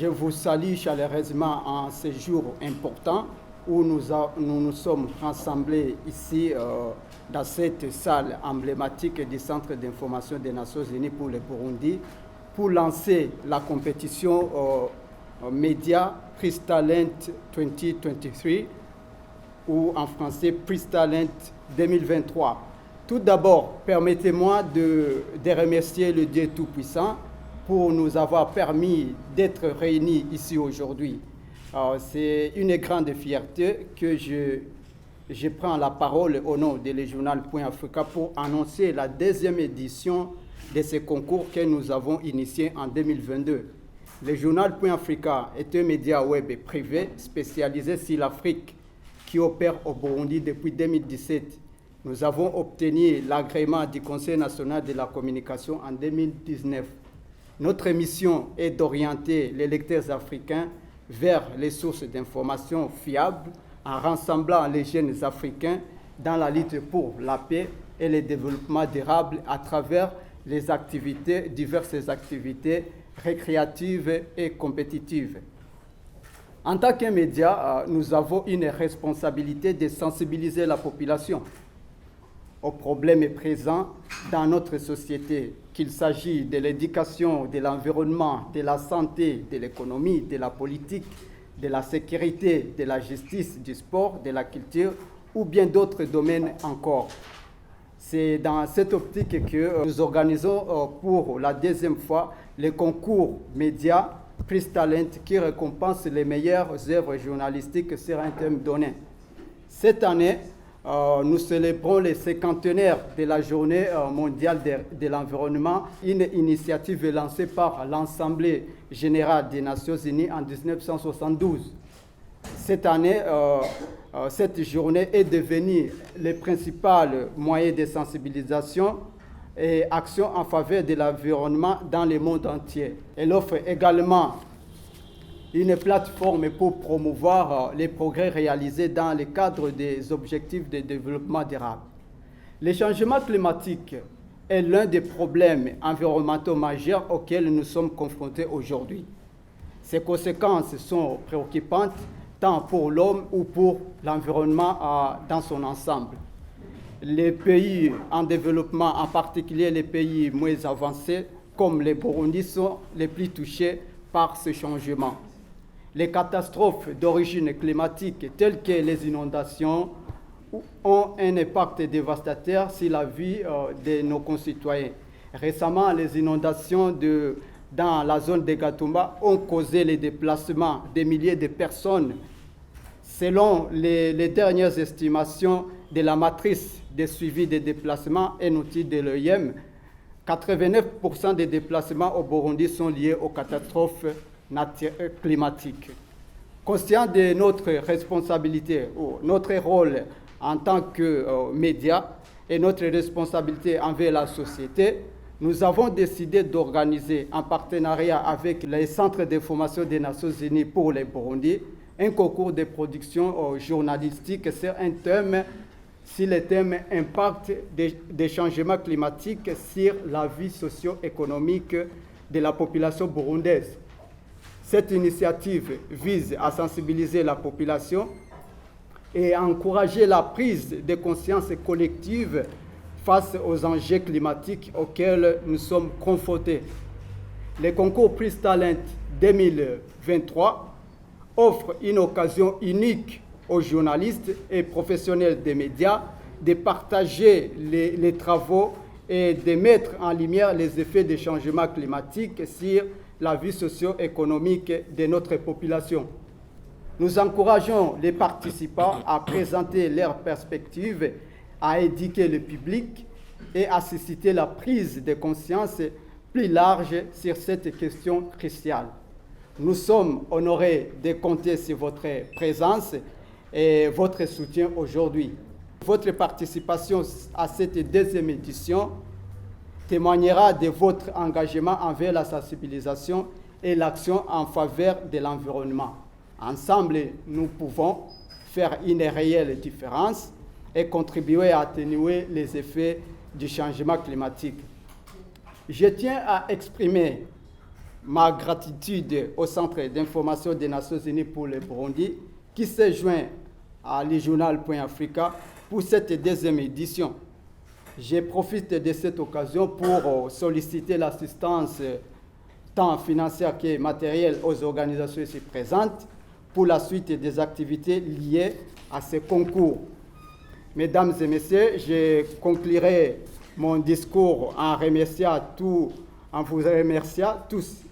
Je vous salue chaleureusement en ce jour important où nous nous sommes rassemblés ici dans cette salle emblématique du Centre d'information des Nations Unies pour le Burundi pour lancer la compétition Média Prix Talent 2023 ou en français Prix Talent 2023. Tout d'abord, permettez-moi de remercier le Dieu Tout-Puissant pour nous avoir permis d'être réunis ici aujourd'hui. C'est une grande fierté que je prends la parole au nom de lejournal.africa pour annoncer la deuxième édition de ce concours que nous avons initié en 2022. Le journal.africa est un média web privé spécialisé sur l'Afrique qui opère au Burundi depuis 2017. Nous avons obtenu l'agrément du Conseil national de la communication en 2019. Notre mission est d'orienter les lecteurs africains vers les sources d'informations fiables en rassemblant les jeunes africains dans la lutte pour la paix et le développement durable à travers diverses activités récréatives et compétitives. En tant que média, nous avons une responsabilité de sensibiliser la population aux problèmes présents dans notre société, qu'il s'agisse de l'éducation, de l'environnement, de la santé, de l'économie, de la politique, de la sécurité, de la justice, du sport, de la culture ou bien d'autres domaines encore. C'est dans cette optique que nous organisons pour la deuxième fois le concours Média Prix Talent qui récompense les meilleures œuvres journalistiques sur un thème donné. Cette année, nous célébrons le 50e de la Journée mondiale de l'environnement, une initiative lancée par l'Assemblée générale des Nations unies en 1972. Cette année, cette journée est devenue le principal moyen de sensibilisation et action en faveur de l'environnement dans le monde entier. Elle offre également une plateforme pour promouvoir les progrès réalisés dans le cadre des objectifs de développement durable. Le changement climatique est l'un des problèmes environnementaux majeurs auxquels nous sommes confrontés aujourd'hui. Ses conséquences sont préoccupantes tant pour l'homme ou pour l'environnement dans son ensemble. Les pays en développement, en particulier les pays moins avancés, comme le Burundi, sont les plus touchés par ce changement. Les catastrophes d'origine climatique telles que les inondations ont un impact dévastateur sur la vie de nos concitoyens. Récemment, les inondations dans la zone de Gatumba ont causé le déplacement de milliers de personnes. Selon les dernières estimations de la matrice de suivi des déplacements et outils de l'OIM, 89% des déplacements au Burundi sont liés aux catastrophes climatique. Conscient de notre responsabilité, notre rôle en tant que média et notre responsabilité envers la société, nous avons décidé d'organiser en partenariat avec les centres d'information des Nations Unies pour le Burundi un concours de production journalistique sur le thème impact des changements climatiques sur la vie socio-économique de la population burundaise. Cette initiative vise à sensibiliser la population et à encourager la prise de conscience collective face aux enjeux climatiques auxquels nous sommes confrontés. Le concours Prix Talent 2023 offre une occasion unique aux journalistes et professionnels des médias de partager les travaux et de mettre en lumière les effets des changements climatiques sur la vie socio-économique de notre population. Nous encourageons les participants à présenter leurs perspectives, à éduquer le public et à susciter la prise de conscience plus large sur cette question cruciale. Nous sommes honorés de compter sur votre présence et votre soutien aujourd'hui. Votre participation à cette deuxième édition témoignera de votre engagement envers la sensibilisation et l'action en faveur de l'environnement. Ensemble, nous pouvons faire une réelle différence et contribuer à atténuer les effets du changement climatique. Je tiens à exprimer ma gratitude au Centre d'information des Nations Unies pour le Burundi, qui s'est joint à lejournal.africa pour cette deuxième édition. Je profite de cette occasion pour solliciter l'assistance tant financière que matérielle aux organisations ici présentes pour la suite des activités liées à ce concours. Mesdames et messieurs, je conclurai mon discours en vous remerciant tous